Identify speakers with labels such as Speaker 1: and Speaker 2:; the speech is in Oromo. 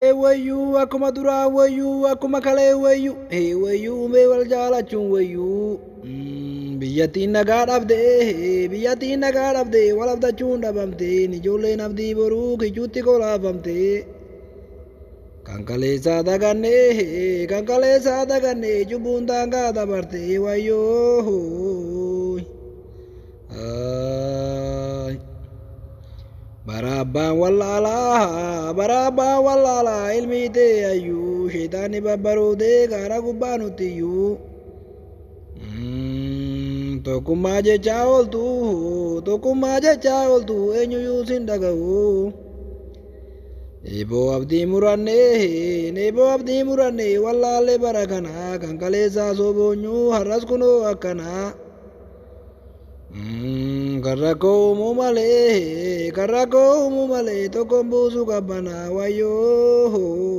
Speaker 1: Wayyuu akkuma duraa wayyuu akkuma kalee wayyuu wayyuu mee wal jaalachuun wayyuu biyyattiin nagaa dhabdee wal abdachuun dhabamtee ijoolleen abdii boruu kichuutti kolaafamtee kan kaleessaa dagannee cubbuun daangaa dabartee wayyoo Barabbaan wallaalaa ilmi ta'e ayyuu sheexaanni babbarootee gaara gubbaa nuttiyyuu tokkummaa jechaa ooltu eenyuyyuu sin dhaga'u eeboo abdii murannee wallaallee bara kanaa kan kaleessaa soboonyuu har'as kunoo akkanaa Karrakkoo uumuu malee tokkoon buusu qabbanaa wayyoo.